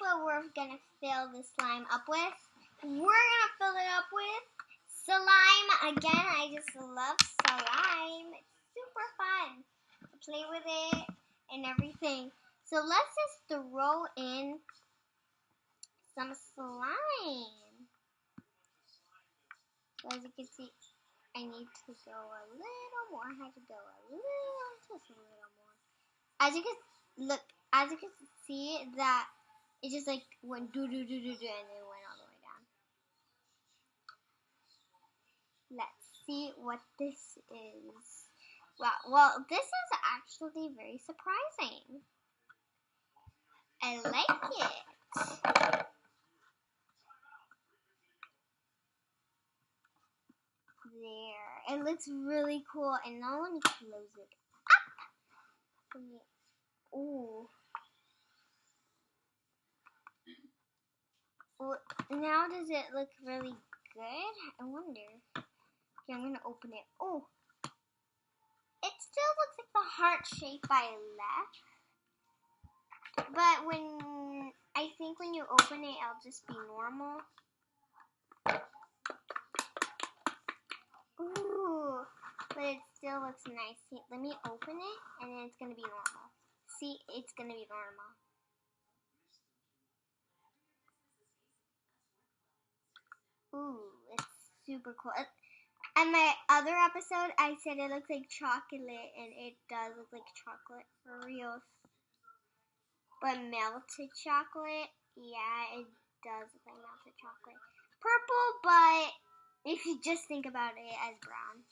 what we're gonna fill the slime up with. We're gonna fill it up with slime again. I just love slime. It's super fun to play with it and everything. So let's just throw in some slime. So as you can see, I need to go a little more. I have to go just a little more. As you can see that it just like went do and it went all the way down. Let's see what this is. Well, this is actually very surprising. I like it. There. It looks really cool. And now let me close it up. Ooh. Well, now does it look really good? I wonder. Okay, I'm going to open it. Oh. It still looks like the heart shape I left. But I think when you open it, it'll just be normal. Ooh, but it still looks nice. See, let me open it, and then it's going to be normal. See, it's going to be normal. Ooh, it's super cool. In my other episode, I said it looks like chocolate, and it does look like chocolate for real. But melted chocolate, yeah, it does look like melted chocolate. Purple, but if you just think about it as brown.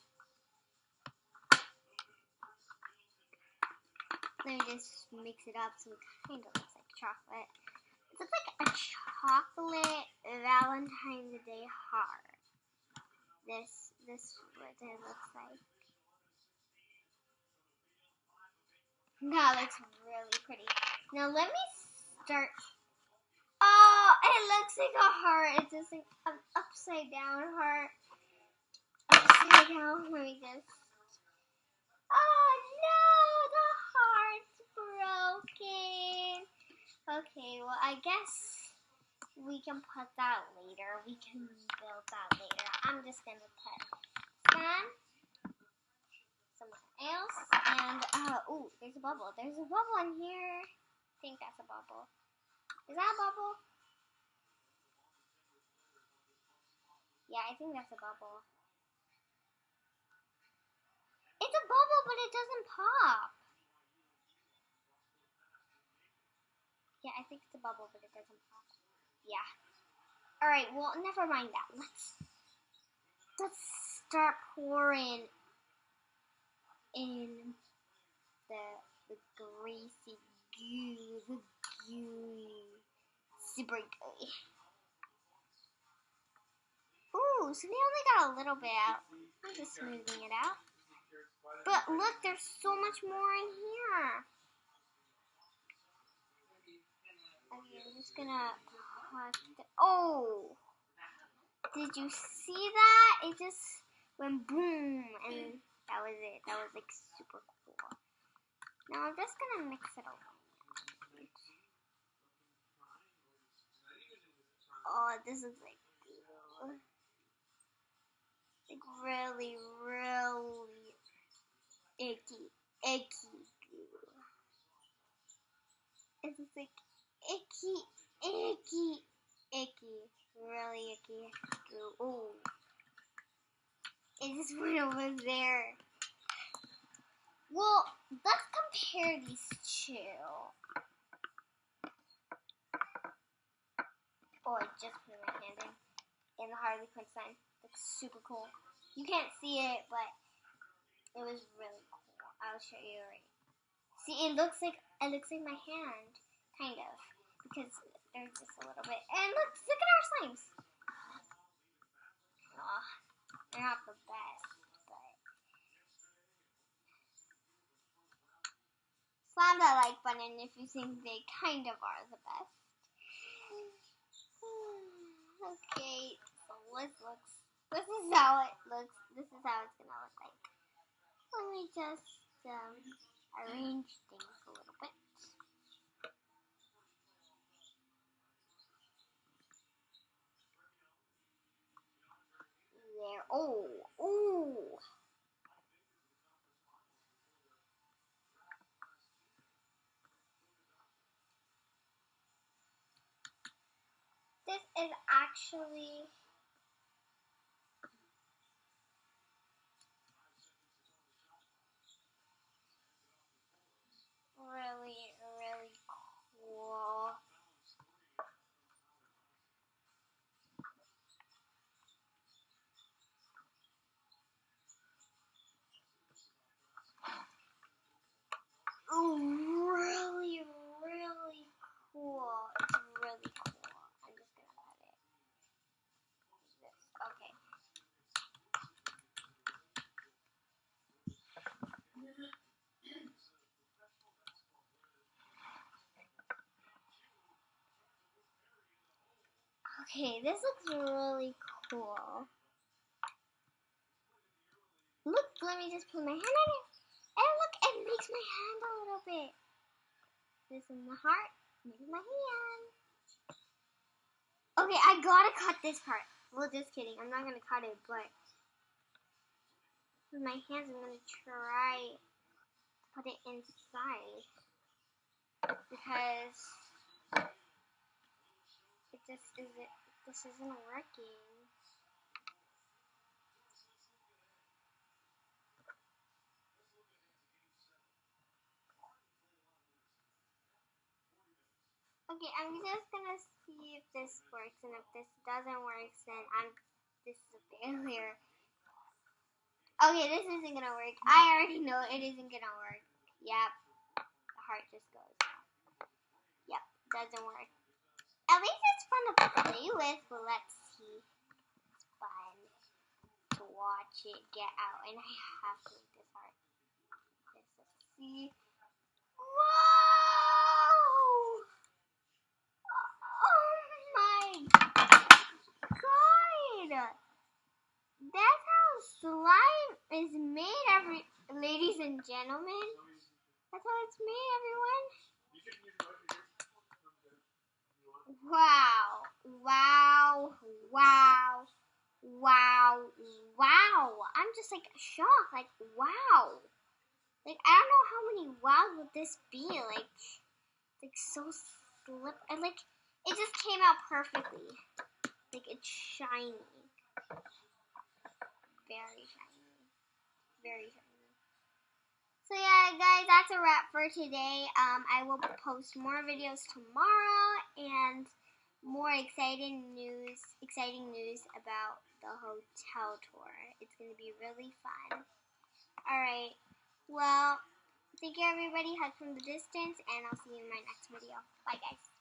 Let me just mix it up so it kind of looks like chocolate. It looks like a chocolate Valentine's Day heart. This is what it looks like. That looks really pretty. Now let me start. Oh, it looks like a heart. It's just like an upside down heart. Upside down. Let me just. Oh no, the heart's broken. Okay, well I guess we can put that later. We can build that later. I'm just gonna put someone else, and ooh, there's a bubble. There's a bubble in here. I think that's a bubble. Is that a bubble? Yeah, I think that's a bubble. It's a bubble, but it doesn't pop. Yeah, I think it's a bubble, but it doesn't pop. Yeah. Alright, well, never mind that. Let's start pouring in the greasy goo, the gooey, super gooey. Ooh, so we only got a little bit out. I'm just smoothing it out. But look, there's so much more in here. Okay, I'm just gonna oh! Did you see that? It just went boom, and that was it. That was like super cool. Now I'm just gonna mix it over. Oh, this is like really, really icky goo. It's just like icky, really icky goo. Ooh. It just went over there. Well, let's compare these two. Oh, I just put my hand in the Harley Quinn sign. Looks super cool. You can't see it, but it was really cool. I'll show you right. See, it looks like my hand, kind of, because there's just a little bit. And look at our slimes. Oh, they're not the best, but slam that like button if you think they kind of are the best. Okay, so this is how it looks. This is how it's gonna look like. Let me just arrange things a little bit. Oh, ooh. This is actually really, really cool. Ooh, really, really cool. It's really cool. I'm just gonna put it like this. Okay. Okay, this looks really cool. Look, let me just put my hand on it. And look, it makes my hand a little bit. This is my heart. This is my hand. Okay, I gotta cut this part. Well, just kidding. I'm not gonna cut it, but with my hands, I'm gonna try to put it inside because it just isn't. This isn't working. Okay, I'm just gonna see if this works, and if this doesn't work, then this is a failure. Okay, this isn't gonna work. I already know it isn't gonna work. Yep, the heart just goes. Yep, doesn't work. At least it's fun to play with, but let's see. It's fun to watch it get out, and I have to make this heart. Let's see. Whoa! Oh my god! That's how slime is made, ladies and gentlemen. That's how it's made, everyone. Wow. Wow. Wow. Wow. Wow. I'm just like shocked. Like, wow. Like, I don't know how many wows would this be. Like so slip. And like, it just came out perfectly. Like, it's shiny. Very shiny. Very shiny. So yeah, guys, that's a wrap for today. I will post more videos tomorrow and more exciting news about the hotel tour. It's gonna be really fun. All right. Well, thank you, everybody. Hug from the distance, and I'll see you in my next video. Bye, guys.